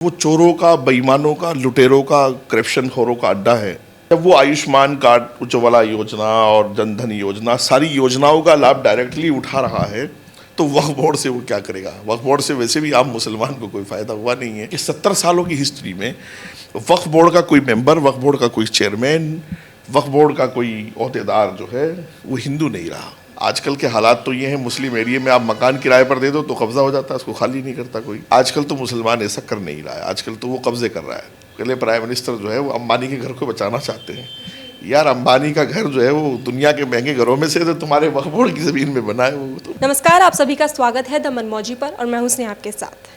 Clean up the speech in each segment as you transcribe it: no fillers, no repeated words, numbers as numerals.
वो चोरों का, बेईमानों का, लुटेरों का, करप्शन खोरों का अड्डा है। जब वो आयुष्मान कार्ड, उज्ज्वला योजना और जन धन योजना, सारी योजनाओं का लाभ डायरेक्टली उठा रहा है, तो वक्फ बोर्ड से वो क्या करेगा। वक्फ बोर्ड से वैसे भी आम मुसलमान को कोई फ़ायदा हुआ नहीं है कि 70 सालों की हिस्ट्री में वक्फ बोर्ड का कोई मेंबर, वक्फ बोर्ड का कोई चेयरमैन, वक्फ बोर्ड का कोई ओहदेदार जो है वो हिंदू नहीं रहा। आजकल के हालात तो ये हैं, मुस्लिम एरिया में आप मकान किराए पर दे दो तो कब्जा हो जाता है, उसको खाली नहीं करता कोई। आजकल तो मुसलमान ऐसा कर नहीं रहा है, आजकल तो वो कब्जे कर रहा है। पहले प्राइम मिनिस्टर जो है वो अंबानी के घर को बचाना चाहते हैं। यार, अंबानी का घर जो है वो दुनिया के महंगे घरों में से, तो तुम्हारे वक्फ बोर्ड की ज़मीन में बना है वो तो। नमस्कार, आप सभी का स्वागत है द मनमौजी पर और मैं हूं स्नेहा आपके साथ।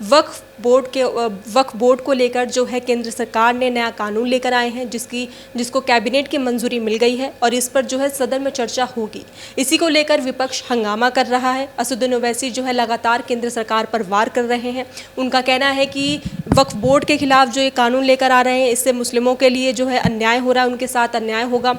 वक्फ बोर्ड को लेकर जो है केंद्र सरकार ने नया कानून लेकर आए हैं जिसको कैबिनेट की मंजूरी मिल गई है और इस पर जो है सदन में चर्चा होगी। इसी को लेकर विपक्ष हंगामा कर रहा है। असदुद्दीन ओवैसी जो है लगातार केंद्र सरकार पर वार कर रहे हैं। उनका कहना है कि वक्फ बोर्ड के खिलाफ जो ये कानून लेकर आ रहे हैं इससे मुस्लिमों के लिए जो है अन्याय हो रहा है, उनके साथ अन्याय होगा।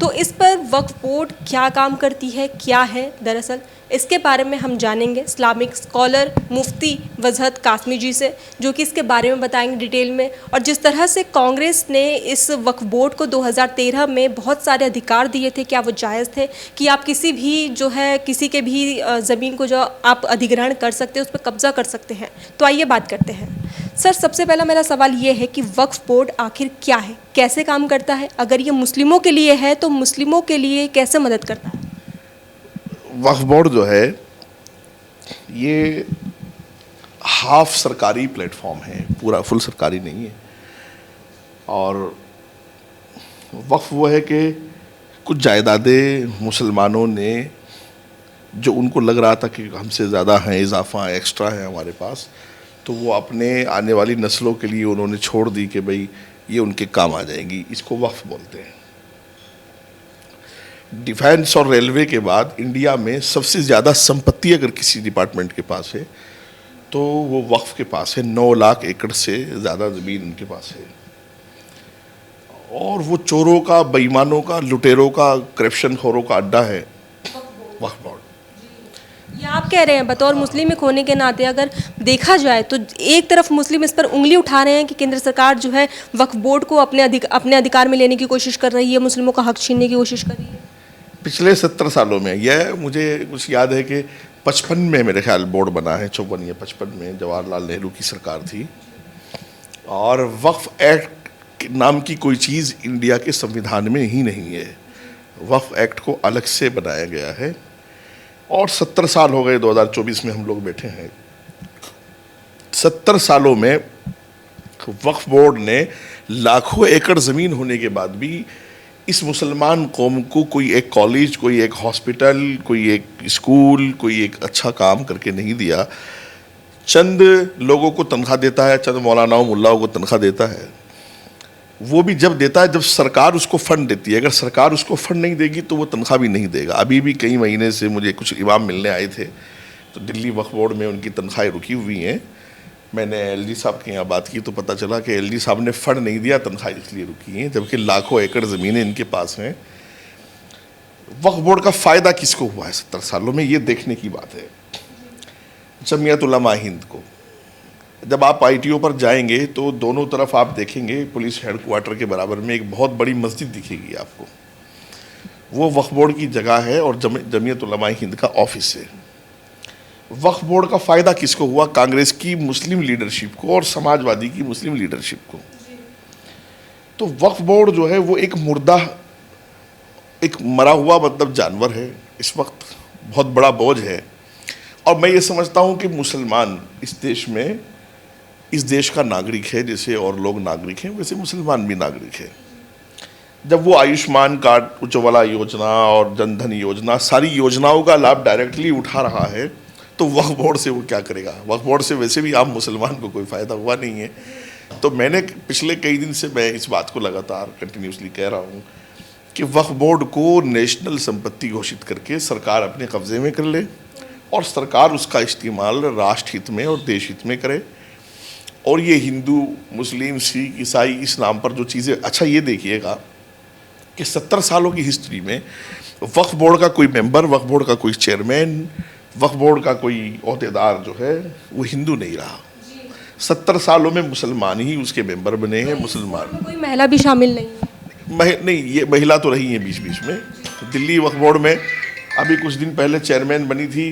तो इस पर वक्फ बोर्ड क्या काम करती है, क्या है दरअसल, इसके बारे में हम जानेंगे इस्लामिक स्कॉलर मुफ्ती वजहत कासमी जी से, जो कि इसके बारे में बताएंगे डिटेल में। और जिस तरह से कांग्रेस ने इस वक्फ बोर्ड को 2013 में बहुत सारे अधिकार दिए थे, क्या वो जायज़ थे कि आप किसी भी जो है किसी के भी ज़मीन को जो आप अधिग्रहण कर सकते हैं, उस पर कब्जा कर सकते हैं। तो आइए बात करते हैं। सर, सबसे पहला मेरा सवाल ये है कि वक्फ बोर्ड आखिर क्या है, कैसे काम करता है? अगर ये मुस्लिमों के लिए है तो मुस्लिमों के लिए कैसे मदद करता है? वक्फ बोर्ड जो है ये हाफ सरकारी प्लेटफॉर्म है, पूरा फुल सरकारी नहीं है। और वक्फ वो है कि कुछ जायदादें मुसलमानों ने, जो उनको लग रहा था कि हमसे ज़्यादा हैं, इजाफा है, एक्स्ट्रा है हमारे पास, तो वो अपने आने वाली नस्लों के लिए उन्होंने छोड़ दी कि भाई ये उनके काम आ जाएंगी। इसको वक्फ बोलते हैं। डिफेंस और रेलवे के बाद इंडिया में सबसे ज़्यादा संपत्ति अगर किसी डिपार्टमेंट के पास है तो वो वक्फ के पास है। 9 लाख एकड़ से ज़्यादा ज़मीन उनके पास है। और वो चोरों का, बेईमानों का, लुटेरों का, करप्शन खोरों का अड्डा है वक्फ बोर्ड। ये आप कह रहे हैं, बतौर मुस्लिम एक होने के नाते अगर देखा जाए तो एक तरफ मुस्लिम इस पर उंगली उठा रहे हैं कि केंद्र सरकार जो है वक्फ बोर्ड को अपने अधिकार में लेने की कोशिश कर रही है, मुस्लिमों का हक छीनने की कोशिश कर रही है। पिछले 70 सालों में यह मुझे कुछ याद है कि 55 में मेरे ख्याल बोर्ड बना है, 54 या 55 में जवाहरलाल नेहरू की सरकार थी। और वक्फ एक्ट नाम की कोई चीज़ इंडिया के संविधान में ही नहीं है। वक्फ एक्ट को अलग से बनाया गया है और 70 साल हो गए, 2024 में हम लोग बैठे हैं। 70 सालों में वक्फ बोर्ड ने लाखों एकड़ ज़मीन होने के बाद भी इस मुसलमान कौम को कोई एक कॉलेज, कोई एक हॉस्पिटल, कोई एक स्कूल, कोई एक अच्छा काम करके नहीं दिया। चंद लोगों को तनख्वाह देता है, चंद मौलानाओं मुल्लाओं को तनख्वाह देता है। वो भी जब देता है जब सरकार उसको फ़ंड देती है। अगर सरकार उसको फ़ंड नहीं देगी तो वो तनख्वाह भी नहीं देगा। अभी भी कई महीने से मुझे कुछ इमाम मिलने आए थे, तो दिल्ली वक्फ बोर्ड में उनकी तनख्वाहें रुकी हुई हैं। मैंने एलजी साहब के यहाँ बात की तो पता चला कि एलजी साहब ने फ़ंड नहीं दिया, तनख्वाह इसलिए रुकी हैं, जबकि लाखों एकड़ ज़मीनें इनके पास हैं। वक्फ बोर्ड का फ़ायदा किसको हुआ है 70 सालों में, ये देखने की बात है। जमीयत उलमा हिंद को, जब आप आईटीओ पर जाएंगे तो दोनों तरफ आप देखेंगे पुलिस हेडक्वार्टर के बराबर में एक बहुत बड़ी मस्जिद दिखेगी आपको। वो वक्फ बोर्ड की जगह है और जमीयत उलमा हिंद का ऑफिस है। वक्फ बोर्ड का फ़ायदा किसको हुआ? कांग्रेस की मुस्लिम लीडरशिप को और समाजवादी की मुस्लिम लीडरशिप को। तो वक्फ बोर्ड जो है वो एक मुर्दा, एक मरा हुआ मतलब जानवर है, इस वक्त बहुत बड़ा बोझ है। और मैं ये समझता हूँ कि मुसलमान इस देश में, इस देश का नागरिक है। जैसे और लोग नागरिक हैं वैसे मुसलमान भी नागरिक है। जब वो आयुष्मान कार्ड, उज्ज्वला योजना और जन धन योजना, सारी योजनाओं का लाभ डायरेक्टली उठा रहा है, तो वक्फ बोर्ड से वो क्या करेगा। वक्फ बोर्ड से वैसे भी आम मुसलमान को कोई फ़ायदा हुआ नहीं है। तो मैंने पिछले कई दिन से मैं इस बात को लगातार कंटिन्यूसली कह रहा हूँ कि वक्फ बोर्ड को नेशनल संपत्ति घोषित करके सरकार अपने कब्ज़े में कर ले और सरकार उसका इस्तेमाल राष्ट्र हित में और देश हित में करे। और ये हिंदू, मुस्लिम, सिख, ईसाई, इस नाम पर जो चीज़ें, अच्छा ये देखिएगा कि 70 सालों की हिस्ट्री में वक्फ बोर्ड का कोई मेंबर, वक्फ बोर्ड का कोई चेयरमैन, वक्फ बोर्ड का कोई ओहदेदार जो है वो हिंदू नहीं रहा। 70 सालों में मुसलमान ही उसके मेंबर बने हैं, मुसलमान। कोई महिला भी शामिल नहीं है? नहीं, ये महिला तो रही है बीच बीच में। दिल्ली वक्फ बोर्ड में अभी कुछ दिन पहले चेयरमैन बनी थी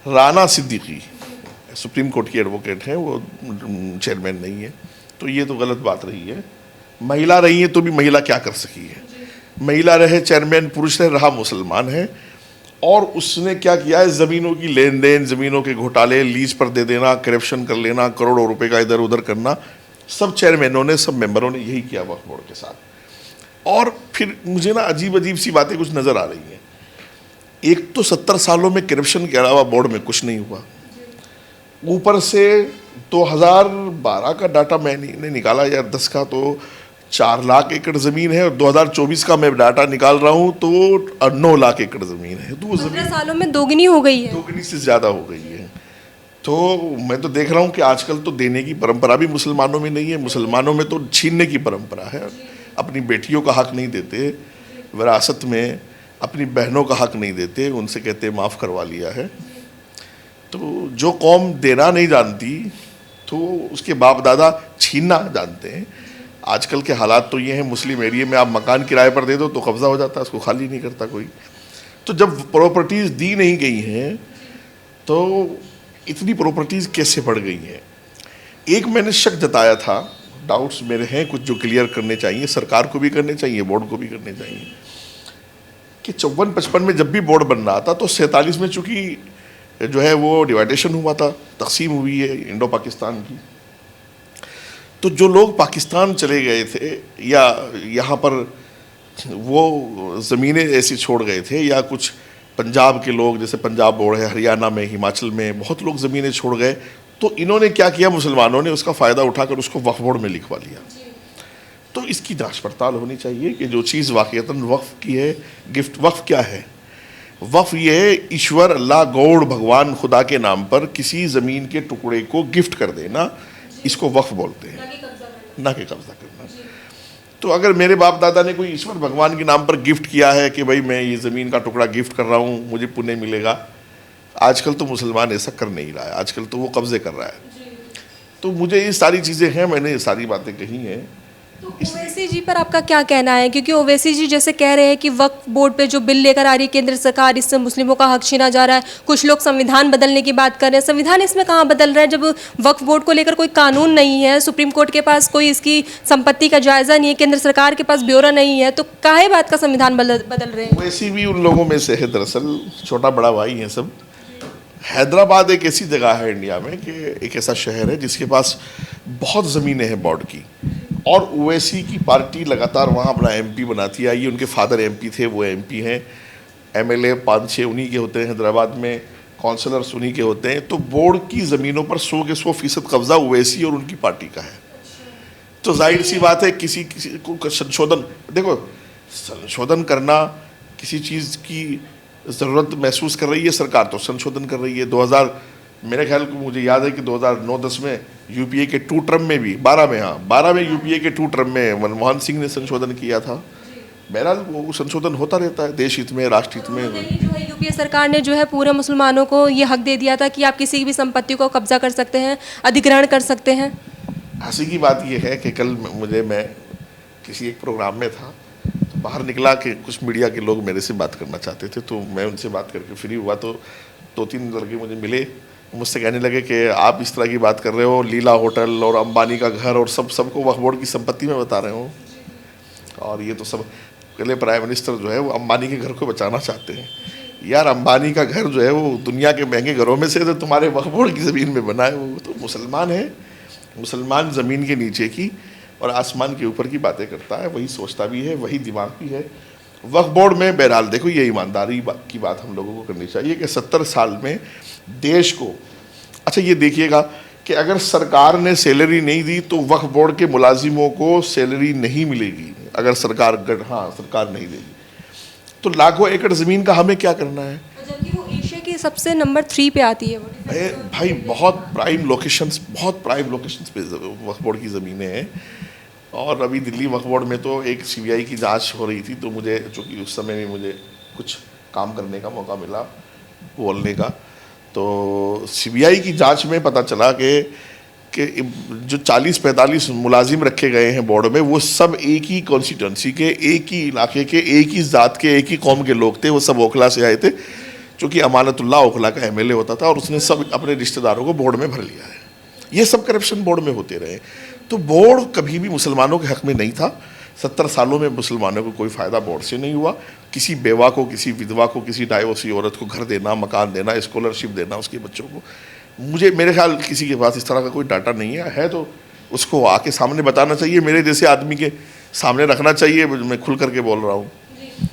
राना सिद्दीकी, सुप्रीम कोर्ट की एडवोकेट हैं, वो चेयरमैन नहीं है, तो ये तो गलत बात रही है। महिला रही है तो भी महिला क्या कर सकी है? महिला रहे चेयरमैन, पुरुष रहा मुसलमान है, और उसने क्या किया है, ज़मीनों की लेन देन, ज़मीनों के घोटाले, लीज पर दे देना, करप्शन कर लेना, करोड़ों रुपए का इधर उधर करना, सब चेयरमैनों ने, सब मेंबरों ने यही किया वक्फ बोर्ड के साथ। और फिर मुझे ना अजीब अजीब सी बातें कुछ नज़र आ रही हैं। एक तो 70 सालों में करप्शन के अलावा बोर्ड में कुछ नहीं हुआ, ऊपर से 2012 का डाटा मैंने निकाला यार, 10 का तो 4 लाख एकड़ ज़मीन है, और 2024 का मैं डाटा निकाल रहा हूँ तो 9 लाख एकड़ ज़मीन है। तो वो 15 सालों में दोगुनी हो गई है, दोगुनी से ज़्यादा हो गई है। तो मैं तो देख रहा हूँ कि आजकल तो देने की परंपरा भी मुसलमानों में नहीं है, मुसलमानों में तो छीनने की परंपरा है। अपनी बेटियों का हक नहीं देते विरासत में, अपनी बहनों का हक नहीं देते, उनसे कहते माफ़ करवा लिया है। तो जो कौम देना नहीं जानती तो उसके बाप दादा छीनना जानते हैं। आजकल के हालात तो ये हैं, मुस्लिम एरिया में आप मकान किराए पर दे दो तो कब्ज़ा हो जाता है, उसको खाली नहीं करता कोई। तो जब प्रॉपर्टीज़ दी नहीं गई हैं तो इतनी प्रॉपर्टीज़ कैसे बढ़ गई हैं? एक मैंने शक जताया था, डाउट्स मेरे हैं कुछ जो क्लियर करने चाहिए, सरकार को भी करने चाहिए, बोर्ड को भी करने चाहिए, कि 54-55 में जब भी बोर्ड बन रहा था तो 47 में चूँकि जो है वो डिवाइडेशन हुआ था, तकसीम हुई है इंडो पाकिस्तान की, तो जो लोग पाकिस्तान चले गए थे या यहाँ पर वो ज़मीनें ऐसी छोड़ गए थे, या कुछ पंजाब के लोग, जैसे पंजाब बोर्ड है, हरियाणा में, हिमाचल में बहुत लोग ज़मीनें छोड़ गए, तो इन्होंने क्या किया, मुसलमानों ने उसका फ़ायदा उठाकर उसको वक्फ बोर्ड में लिखवा लिया। तो इसकी जांच पड़ताल होनी चाहिए कि जो चीज़ वाक़ईतन वक्फ की है, गिफ्ट वक्फ क्या है? वक्फ ये है ईश्वर, अल्लाह, गॉड, भगवान, खुदा के नाम पर किसी ज़मीन के टुकड़े को गिफ्ट कर देना, इसको वक्फ बोलते हैं, ना कि कब्ज़ा करना। तो अगर मेरे बाप दादा ने कोई ईश्वर भगवान के नाम पर गिफ्ट किया है कि भाई मैं ये ज़मीन का टुकड़ा गिफ्ट कर रहा हूँ, मुझे पुण्य मिलेगा, आजकल तो मुसलमान ऐसा कर नहीं रहा है, आजकल तो वो कब्ज़े कर रहा है। तो मुझे ये सारी चीज़ें हैं, मैंने ये सारी बातें कही हैं। तो ओवैसी जी पर आपका क्या कहना है? क्योंकि ओवैसी जी जैसे कह रहे हैं कि वक्फ बोर्ड पे जो बिल लेकर आ रही है केंद्र सरकार, इससे मुस्लिमों का हक छीना जा रहा है। कुछ लोग संविधान बदलने की बात कर रहे हैं। संविधान इसमें कहाँ बदल रहा है जब वक्फ बोर्ड को लेकर कोई कानून नहीं है, सुप्रीम कोर्ट के पास कोई इसकी संपत्ति का जायजा नहीं है, केंद्र सरकार के पास ब्यौरा नहीं है, तो काहे बात का संविधान बदल रहे हैं? ओवैसी भी उन लोगों में से है, दरअसल छोटा बड़ा भाई हैं सब। हैदराबाद एक ऐसी जगह है इंडिया में कि एक ऐसा शहर है जिसके पास बहुत ज़मीनें हैं बोर्ड की, और ओवैसी की पार्टी लगातार वहाँ अपना एमपी बनाती आई है। उनके फादर एमपी थे, वो एमपी हैं, एमएलए 5-6 उन्हीं के होते हैं हैदराबाद में, काउंसलर्स उन्हीं के होते हैं। तो बोर्ड की ज़मीनों पर 100 के 100% कब्ज़ा ओवैसी और उनकी पार्टी का है। तो जाहिर सी बात है किसी को संशोधन, देखो संशोधन करना, किसी चीज़ की ज़रूरत महसूस कर रही है सरकार तो संशोधन कर रही है। 2000 मेरे ख्याल को मुझे याद है कि 2009-10 में यूपीए के 2 टर्म में भी 12 में यूपीए के 2 टर्म में मनमोहन सिंह ने संशोधन किया था। बहरहाल वो संशोधन होता रहता है देश हित में, राष्ट्र हित में। जो है यूपीए सरकार ने जो है पूरे मुसलमानों को ये हक दे दिया था कि आप किसी भी संपत्ति को कब्जा कर सकते हैं, अधिग्रहण कर सकते हैं। हंसी की बात यह है कि कल मैं किसी एक प्रोग्राम में था, तो बाहर निकला कि कुछ मीडिया के लोग मेरे से बात करना चाहते थे, तो मैं उनसे बात करके फ्री हुआ तो 2-3 लड़के मुझे मिले, मुझसे कहने लगे कि आप इस तरह की बात कर रहे हो, लीला होटल और अंबानी का घर और सबको वक्फ बोर्ड की संपत्ति में बता रहे हो, और ये तो सब पहले प्राइम मिनिस्टर जो है वो अंबानी के घर को बचाना चाहते हैं। यार अंबानी का घर जो है वो दुनिया के महंगे घरों में से, तो तुम्हारे वक्फ बोर्ड की ज़मीन में बना है, वो तो मुसलमान है। मुसलमान ज़मीन के नीचे की और आसमान के ऊपर की बातें करता है, वही सोचता भी है, वही दिमाग भी है। वक्फ बोर्ड में बहरहाल देखो, ये ईमानदारी की बात हम लोगों को करनी चाहिए कि 70 साल में देश को, अच्छा ये देखिएगा कि अगर सरकार ने सैलरी नहीं दी तो वक्फ बोर्ड के मुलाजिमों को सैलरी नहीं मिलेगी। अगर सरकार नहीं देगी तो लाखों एकड़ ज़मीन का हमें क्या करना है? जबकि वो एशिया की सबसे नंबर 3 पे आती है वो। भाई बहुत प्राइम लोकेशंस पे वक्फ बोर्ड की ज़मीनें हैं। और अभी दिल्ली वक्फ बोर्ड में तो एक सीबीआई की जांच हो रही थी, तो मुझे चूँकि उस समय में मुझे कुछ काम करने का मौका मिला बोलने का, तो सीबीआई की जांच में पता चला कि कि जो 40-45 मुलाजिम रखे गए हैं बोर्ड में, वो सब एक ही कॉन्स्टिट्यूंसी के, एक ही इलाके के, एक ही ज़ात के, एक ही कौम के लोग थे। वो सब ओखला से आए थे, चूँकि अमानतुल्ला ओखला का एमएलए होता था, और उसने सब अपने रिश्तेदारों को बोर्ड में भर लिया है। ये सब करप्शन बोर्ड में होते रहे। तो बोर्ड कभी भी मुसलमानों के हक़ में नहीं था। 70 सालों में मुसलमानों को कोई फ़ायदा बोर्ड से नहीं हुआ। किसी बेवा को, किसी विधवा को, किसी डाइवोर्सी औरत को घर देना, मकान देना, स्कॉलरशिप देना उसके बच्चों को, मेरे ख्याल किसी के पास इस तरह का कोई डाटा नहीं है तो उसको आके सामने बताना चाहिए, मेरे जैसे आदमी के सामने रखना चाहिए। मैं खुल करके बोल रहा हूँ।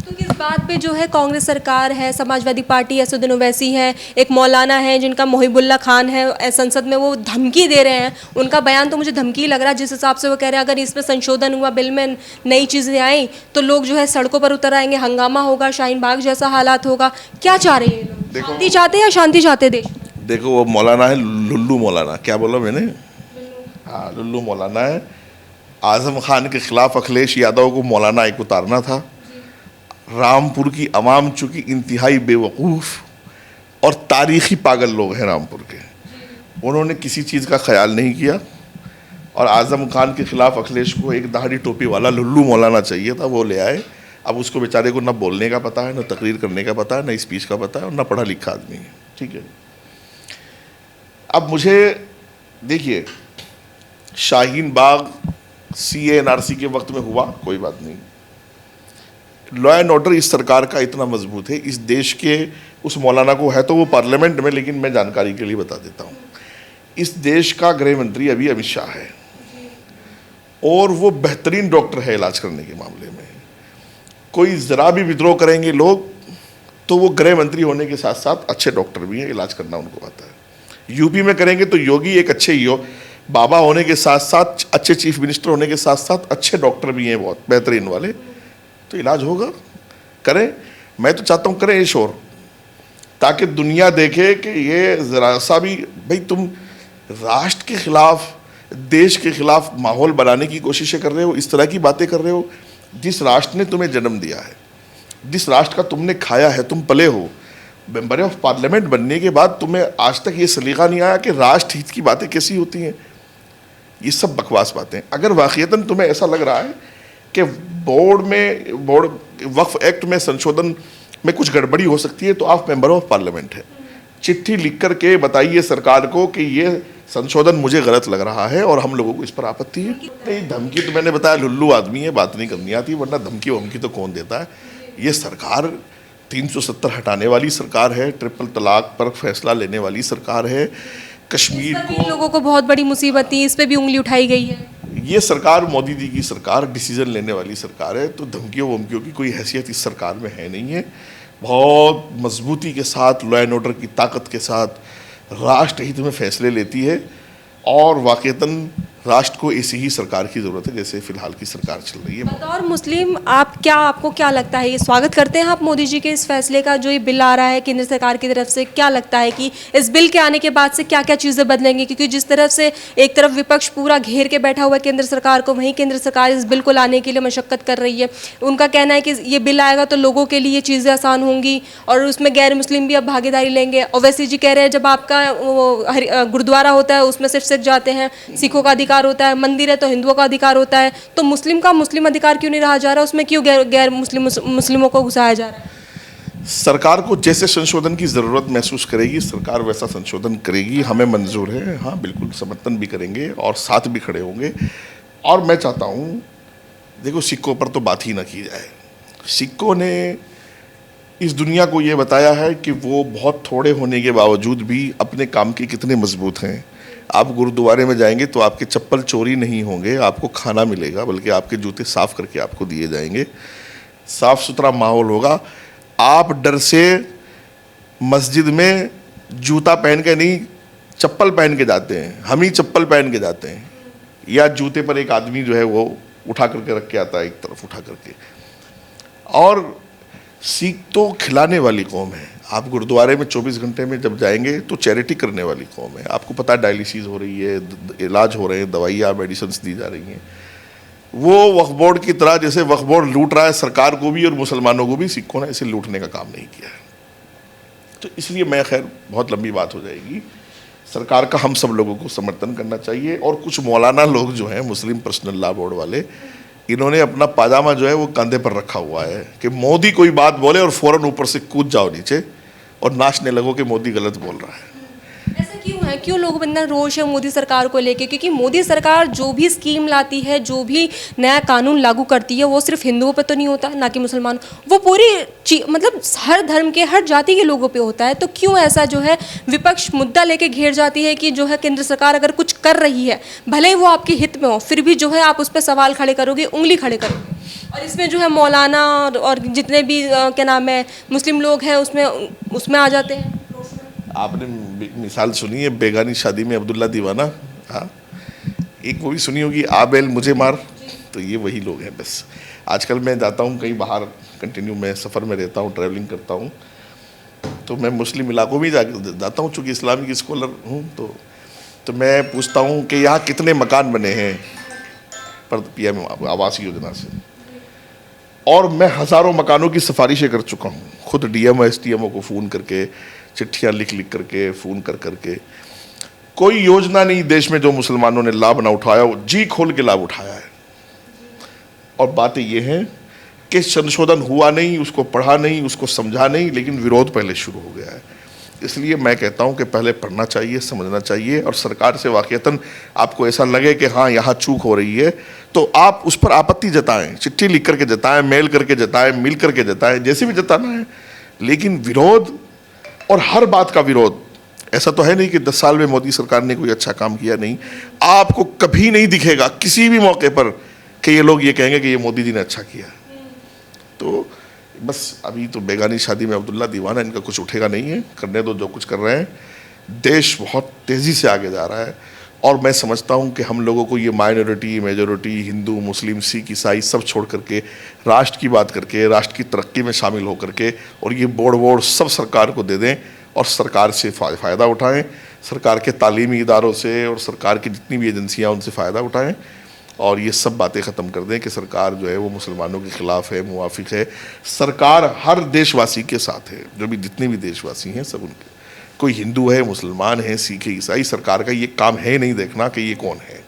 तो किस बात पे जो है कांग्रेस सरकार है, समाजवादी पार्टी असदुद्दीन ओवैसी है, एक मौलाना है जिनका मोहिबुल्ला खान है, संसद में वो धमकी दे रहे हैं। उनका बयान तो मुझे धमकी लग रहा है, जिस हिसाब से वो कह रहे हैं अगर इसमें संशोधन हुआ, बिल में नई चीज़ें आई तो लोग जो है सड़कों पर उतर आएंगे, हंगामा होगा, शाहीन बाग जैसा हालात होगा। क्या चाह रहे हैं लोग? शांति चाहते हैं या शांति चाहते देश? देखो, वो मौलाना है लुल्लू मौलाना, क्या बोला मैंने? हाँ, लुल्लू मौलाना है। आज़म खान के खिलाफ अखिलेश यादव को मौलाना एक उतारना था। रामपुर की अवाम चूँकि इंतहाई बेवकूफ़ और तारीख़ी पागल लोग हैं रामपुर के, उन्होंने किसी चीज़ का ख्याल नहीं किया, और आज़म खान के खिलाफ अखिलेश को एक दाढ़ी टोपी वाला लुल्लू मौलाना चाहिए था, वो ले आए। अब उसको बेचारे को ना बोलने का पता है, ना तकरीर करने का पता है, ना स्पीच का पता है, और ना पढ़ा लिखा आदमी है। ठीक है, अब मुझे देखिए, शाहीन बाग CA-NRC के वक्त में हुआ, कोई बात नहीं। लॉ एंड ऑर्डर इस सरकार का इतना मजबूत है, इस देश के उस मौलाना को है तो वो पार्लियामेंट में, लेकिन मैं जानकारी के लिए बता देता हूँ, इस देश का गृह मंत्री अभी अमित शाह है, और वो बेहतरीन डॉक्टर है इलाज करने के मामले में। कोई ज़रा भी विद्रोह करेंगे लोग तो वो गृह मंत्री होने के साथ साथ अच्छे डॉक्टर भी हैं, इलाज करना उनको आता है। यूपी में करेंगे तो योगी एक अच्छे बाबा होने के साथ साथ, अच्छे चीफ मिनिस्टर होने के साथ साथ अच्छे डॉक्टर भी हैं, बहुत बेहतरीन वाले, तो इलाज होगा। करें, मैं तो चाहता हूँ करें ये शोर, ताकि दुनिया देखे कि ये ज़रा सा भी, भाई तुम राष्ट्र के खिलाफ, देश के खिलाफ माहौल बनाने की कोशिशें कर रहे हो, इस तरह की बातें कर रहे हो। जिस राष्ट्र ने तुम्हें जन्म दिया है, जिस राष्ट्र का तुमने खाया है, तुम पले हो, मेंबर ऑफ पार्लियामेंट बनने के बाद तुम्हें आज तक ये सलीका नहीं आया कि राष्ट्र हित की बातें कैसी होती हैं। ये सब बकवास बातें। अगर वाकईतन तुम्हें ऐसा लग रहा है कि बोर्ड वक्फ एक्ट में संशोधन में कुछ गड़बड़ी हो सकती है, तो आप मेंबर ऑफ पार्लियामेंट है, चिट्ठी लिख करके बताइए सरकार को कि ये संशोधन मुझे गलत लग रहा है और हम लोगों को इस पर आपत्ति है। नहीं, धमकी तो मैंने बताया लुल्लू आदमी है, बात नहीं करनी आती, वरना धमकी वमकी तो कौन देता है। ये सरकार 370 हटाने वाली सरकार है, ट्रिपल तलाक पर फैसला लेने वाली सरकार है। कश्मीर को, लोगों को बहुत बड़ी मुसीबत थी, इस पे भी उंगली उठाई गई है। ये सरकार मोदी जी की सरकार, डिसीजन लेने वाली सरकार है, तो धमकियों वमकियों की कोई हैसियत इस सरकार में है नहीं है। बहुत मजबूती के साथ, लॉ एंड ऑर्डर की ताकत के साथ राष्ट्र हित में फैसले लेती है, और वाकईतन राष्ट्र को ऐसी ही सरकार की ज़रूरत है जैसे फ़िलहाल की सरकार चल रही है। बतौर मुस्लिम आपको क्या लगता है, ये स्वागत करते हैं आप मोदी जी के इस फैसले का, जो ये बिल आ रहा है केंद्र सरकार की तरफ से? क्या लगता है कि इस बिल के आने के बाद से क्या क्या चीज़ें बदलेंगी? क्योंकि जिस तरफ से एक तरफ विपक्ष पूरा घेर के बैठा हुआ है केंद्र सरकार को, वहीं केंद्र सरकार इस बिल को लाने के लिए मशक्क़त कर रही है। उनका कहना है कि ये बिल आएगा तो लोगों के लिए चीज़ें आसान होंगी और उसमें गैर मुस्लिम भी अब भागीदारी लेंगे। ओवैसी जी कह रहे हैं जब आपका गुरुद्वारा होता है उसमें सिर्फ सिख जाते हैं, सिखों का अधिकार होता है, मंदिर है तो हिंदुओं का अधिकार होता है, तो मुस्लिम का मुस्लिम अधिकार क्यों नहीं रहा जा रहा? उसमें क्यों गैर मुस्लिमों को घुसाया जा रहा है? सरकार को जैसे संशोधन की ज़रूरत महसूस करेगी सरकार वैसा संशोधन करेगी, हमें मंजूर है। हाँ, बिल्कुल समर्थन भी करेंगे और साथ भी खड़े होंगे। और मैं चाहता हूँ, देखो, सिखों पर तो बात ही ना की जाए। सिखों ने इस दुनिया को ये बताया है कि वो बहुत थोड़े होने के बावजूद भी अपने काम के कितने मजबूत हैं। आप गुरुद्वारे में जाएंगे तो आपके चप्पल चोरी नहीं होंगे, आपको खाना मिलेगा, बल्कि आपके जूते साफ़ करके आपको दिए जाएंगे, साफ़ सुथरा माहौल होगा। आप डर से मस्जिद में जूता पहन के नहीं, चप्पल पहन के जाते हैं। हम ही चप्पल पहन के जाते हैं, या जूते पर एक आदमी जो है वो उठा करके रख के आता है, एक तरफ उठा करके। और सिख तो खिलाने वाली कौम है। आप गुरुद्वारे में 24 घंटे में जब जाएंगे तो चैरिटी करने वाली कौम है। आपको पता है डायलिसिस हो रही है, इलाज हो रहे हैं, दवाइयाँ मेडिसिन दी जा रही हैं। वो वक्फ बोर्ड की तरह जैसे वक्फ बोर्ड लूट रहा है सरकार को भी और मुसलमानों को भी, सिखों ने ऐसे लूटने का काम नहीं किया है। तो इसलिए मैं, खैर बहुत लंबी बात हो जाएगी, सरकार का हम सब लोगों को समर्थन करना चाहिए। और कुछ मौलाना लोग जो हैं, मुस्लिम पर्सनल लॉ बोर्ड वाले, इन्होंने अपना पाजामा जो है वो कंधे पर रखा हुआ है कि मोदी कोई बात बोले और फौरन ऊपर से कूद जाओ नीचे और नाचने लगो कि मोदी गलत बोल रहा है। ऐसा क्यों है, क्यों लोगों में इतना रोष है मोदी सरकार को लेके? क्योंकि मोदी सरकार जो भी स्कीम लाती है, जो भी नया कानून लागू करती है, वो सिर्फ हिंदुओं पे तो नहीं होता, ना कि मुसलमान, वो पूरी मतलब हर धर्म के, हर जाति के लोगों पे होता है। तो क्यों ऐसा जो है विपक्ष मुद्दा लेके घेर जाती है कि जो है केंद्र सरकार अगर कुछ कर रही है, भले ही वो आपके हित में हो, फिर भी जो है आप उस पर सवाल खड़े करोगे, उंगली खड़े करोगे। और इसमें जो है मौलाना और जितने भी क्या नाम है मुस्लिम लोग हैं उसमें आ जाते हैं। आपने मिसाल सुनी है बेगानी शादी में अब्दुल्ला दीवाना? हाँ, एक वो भी सुनी होगी, आबेल मुझे मार। तो ये वही लोग हैं बस। आजकल मैं जाता हूँ कहीं बाहर, कंटिन्यू मैं सफ़र में रहता हूँ, ट्रैवलिंग करता हूँ, तो मैं मुस्लिम इलाकों में जाता हूँ, चूँकि इस्लामिक स्कॉलर हूँ। तो मैं पूछता हूँ कि यहाँ कितने मकान बने हैं पर PM आवास योजना से, और मैं हज़ारों मकानों की सिफारिशें कर चुका हूँ, खुद DM और STMO को फ़ोन करके, चिट्ठियाँ लिख करके, फ़ोन करके। कोई योजना नहीं देश में जो मुसलमानों ने लाभ ना उठाया, वो जी खोल के लाभ उठाया है। और बातें ये हैं कि संशोधन हुआ नहीं, उसको पढ़ा नहीं, उसको समझा नहीं, लेकिन विरोध पहले शुरू हो गया है। इसलिए मैं कहता हूं कि पहले पढ़ना चाहिए, समझना चाहिए, और सरकार से वाकईतन आपको ऐसा लगे कि हाँ यहाँ चूक हो रही है, तो आप उस पर आपत्ति जताएं, चिट्ठी लिख करके जताएं, मेल करके जताएं, मिल करके जताएं, जैसे भी जताना है। लेकिन विरोध, और हर बात का विरोध, ऐसा तो है नहीं कि 10 साल में मोदी सरकार ने कोई अच्छा काम किया नहीं। आपको कभी नहीं दिखेगा किसी भी मौके पर कि ये लोग ये कहेंगे कि ये मोदी जी ने अच्छा किया। तो बस अभी तो बेगानी शादी में अब्दुल्ला दीवाना, इनका कुछ उठेगा नहीं है, करने दो जो कुछ कर रहे हैं। देश बहुत तेज़ी से आगे जा रहा है, और मैं समझता हूं कि हम लोगों को ये माइनॉरिटी, मेजॉरिटी, हिंदू, मुस्लिम, सिख, ईसाई सब छोड़ करके राष्ट्र की बात करके, राष्ट्र की तरक्की में शामिल होकर के, और ये बोर्ड सब सरकार को दे दें और सरकार से फ़ायदा उठाएं, सरकार के तालीमी इदारों से और सरकार की जितनी भी एजेंसियां उनसे फ़ायदा उठाएं, और ये सब बातें ख़त्म कर दें कि सरकार जो है वो मुसलमानों के ख़िलाफ़ है, मुवाफिक है। सरकार हर देशवासी के साथ है, जो भी जितने भी देशवासी हैं सब उनके, कोई हिंदू है, मुसलमान है, सिख है, ईसाई, सरकार का ये काम है नहीं देखना कि ये कौन है।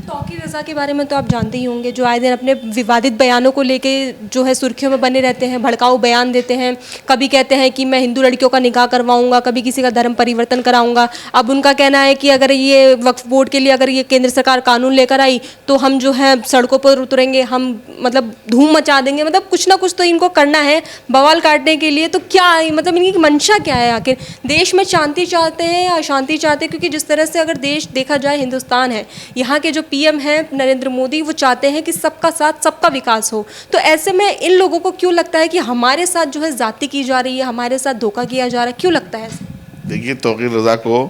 तौकीर रज़ा के बारे में तो आप जानते ही होंगे, जो आए दिन अपने विवादित बयानों को लेके जो है सुर्खियों में बने रहते हैं, भड़काऊ बयान देते हैं। कभी कहते हैं कि मैं हिंदू लड़कियों का निकाह करवाऊंगा, कभी किसी का धर्म परिवर्तन कराऊंगा। अब उनका कहना है कि अगर ये वक्फ बोर्ड के लिए अगर ये केंद्र सरकार कानून लेकर आई तो हम जो है सड़कों पर उतरेंगे, हम मतलब धूम मचा देंगे। मतलब कुछ ना कुछ तो इनको करना है बवाल काटने के लिए। तो क्या मतलब इनकी मंशा क्या है? आखिर देश में शांति चाहते हैं या अशांति चाहते हैं? क्योंकि जिस तरह से अगर देश देखा जाए, हिंदुस्तान है, यहाँ के जो PM हैं नरेंद्र मोदी, वो चाहते हैं कि सबका साथ सबका विकास हो। तो ऐसे में इन लोगों को क्यों लगता है कि हमारे साथ जो है जाति की जा रही है, हमारे साथ धोखा किया जा रहा है? क्यों लगता है? देखिए, तौकीर रज़ा को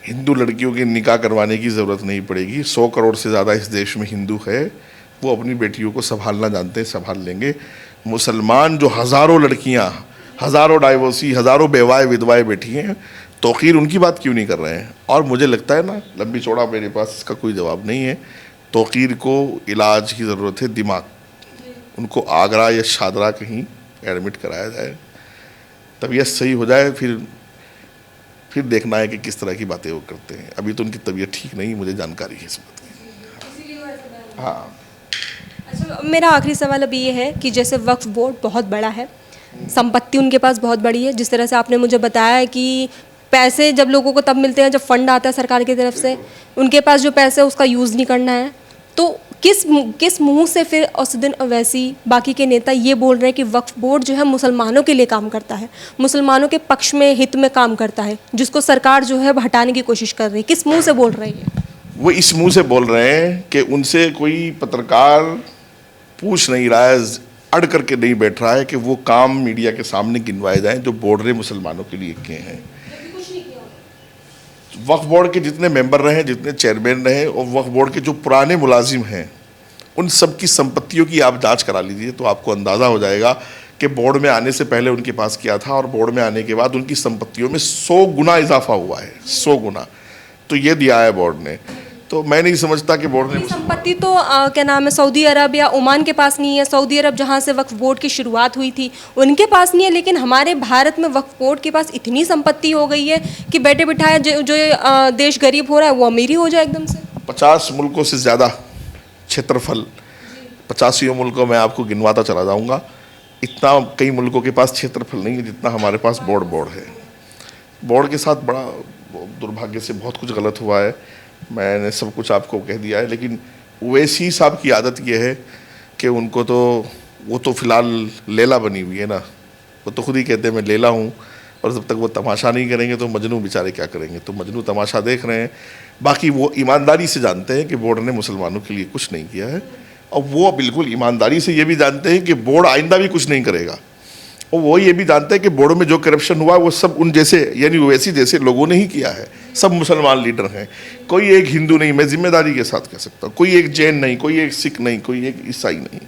हिंदू लड़कियों की निकाह करवाने की ज़रूरत नहीं पड़ेगी। 100 करोड़ से ज़्यादा इस देश में हिंदू है, वो अपनी बेटियों को संभालना जानते हैं, संभाल लेंगे। मुसलमान जो हज़ारों लड़कियाँ, हज़ारों डाइवोर्सी, हज़ारों बेवाएँ विधवाएँ बैठी हैं, तौकीर उनकी बात क्यों नहीं कर रहे हैं? और मुझे लगता है ना, लंबी चौड़ा मेरे पास इसका कोई जवाब नहीं है। तौकीर को इलाज की ज़रूरत है, दिमाग। उनको आगरा या शादरा कहीं एडमिट कराया जाए, तबीयत सही हो जाए, फिर देखना है कि किस तरह की बातें वो करते हैं। अभी तो उनकी तबीयत ठीक नहीं, मुझे जानकारी है इस बात की। हाँ, अच्छा, मेरा आखिरी सवाल अभी ये है कि जैसे वक्फ बोर्ड बहुत बड़ा है, संपत्ति उनके पास बहुत बड़ी है, जिस तरह से आपने मुझे बताया कि पैसे जब लोगों को तब मिलते हैं जब फंड आता है सरकार की तरफ से, उनके पास जो पैसे है उसका यूज़ नहीं करना है। तो किस मुंह से फिर असदुद्दीन ओवैसी, बाकी के नेता ये बोल रहे हैं कि वक्फ बोर्ड जो है मुसलमानों के लिए काम करता है, मुसलमानों के पक्ष में, हित में काम करता है, जिसको सरकार जो है हटाने की कोशिश कर रही है? किस मुंह से बोल रही है? वो इस मुंह से बोल रहे हैं कि उनसे कोई पत्रकार पूछ नहीं रहा है, अड़ करके नहीं बैठ रहा है कि वो काम मीडिया के सामने गिनवाए जाएं जो बोर्ड ने मुसलमानों के लिए किए हैं। वक्फ बोर्ड के जितने मेंबर रहे, जितने चेयरमैन रहे, और वक्फ बोर्ड के जो पुराने मुलाजिम हैं, उन सब की संपत्तियों की आप जांच करा लीजिए, तो आपको अंदाज़ा हो जाएगा कि बोर्ड में आने से पहले उनके पास क्या था और बोर्ड में आने के बाद उनकी संपत्तियों में 100 गुना इजाफा हुआ है, 100 गुना। तो ये दिया है बोर्ड ने। तो मैं नहीं समझता कि बोर्ड ने संपत्ति तो क्या नाम है सऊदी अरब या ओमान के पास नहीं है। सऊदी अरब जहाँ से वक्फ बोर्ड की शुरुआत हुई थी उनके पास नहीं है, लेकिन हमारे भारत में वक्फ बोर्ड के पास इतनी संपत्ति हो गई है कि बैठे बिठाए जो देश गरीब हो रहा है वो अमीर ही हो जाए एकदम से। 50 मुल्कों से ज़्यादा क्षेत्रफल, 85 मुल्कों में आपको गिनवाता चला जाऊंगा। इतना कई मुल्कों के पास क्षेत्रफल नहीं है जितना हमारे पास बोर्ड है। बोर्ड के साथ बड़ा दुर्भाग्य से बहुत कुछ गलत हुआ है। मैंने सब कुछ आपको कह दिया है, लेकिन ओवैसी साहब की आदत ये है कि उनको तो वो तो फिलहाल लैला बनी हुई है ना, वो तो खुद ही कहते हैं मैं लैला हूँ, और जब तक वो तमाशा नहीं करेंगे तो मजनू बेचारे क्या करेंगे। तो मजनू तमाशा देख रहे हैं। बाकी वो ईमानदारी से जानते हैं कि बोर्ड ने मुसलमानों के लिए कुछ नहीं किया है, और वो बिल्कुल ईमानदारी से ये भी जानते हैं कि बोर्ड आइंदा भी कुछ नहीं करेगा। और वो ये भी जानते हैं कि बोर्ड में जो करप्शन हुआ वो सब उन जैसे यानी ओवैसी जैसे लोगों ने ही किया है। सब मुसलमान लीडर हैं, कोई एक हिंदू नहीं, मैं जिम्मेदारी के साथ कह सकता हूँ। कोई एक जैन नहीं, कोई एक सिख नहीं, कोई एक ईसाई नहीं,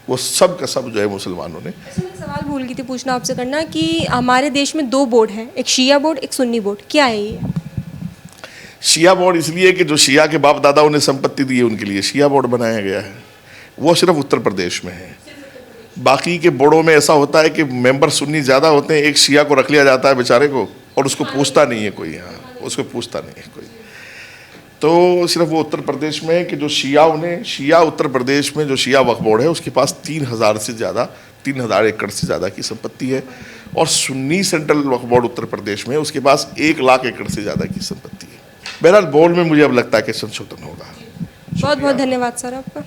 वो सब का सब जो है मुसलमानों ने। मैं सवाल भूल गई थी पूछना आपसे करना कि हमारे देश में 2 बोर्ड हैं, एक शिया बोर्ड एक सुन्नी बोर्ड, क्या है ये? शिया बोर्ड इसलिए कि जो शिया के बाप दादाओं ने संपत्ति दी है उनके लिए शिया बोर्ड बनाया गया है। वो सिर्फ उत्तर प्रदेश में है। बाकी के बोर्डों में ऐसा होता है कि मेंबर सुन्नी ज़्यादा होते हैं, एक शिया को रख लिया जाता है बेचारे को, और उसको पूछता नहीं है कोई। हाँ, उसको पूछता नहीं है कोई। तो सिर्फ वो उत्तर प्रदेश में है कि जो शिया उत्तर प्रदेश में जो शिया वक्फ बोर्ड है उसके पास 3,000 एकड़ से ज़्यादा की संपत्ति है, और सुन्नी सेंट्रल वक्फ बोर्ड उत्तर प्रदेश में उसके पास 1 लाख एकड़ से ज़्यादा की संपत्ति है। बहरहाल बोर्ड में मुझे अब लगता है कि संशोधन होगा। बहुत बहुत धन्यवाद सर आपका।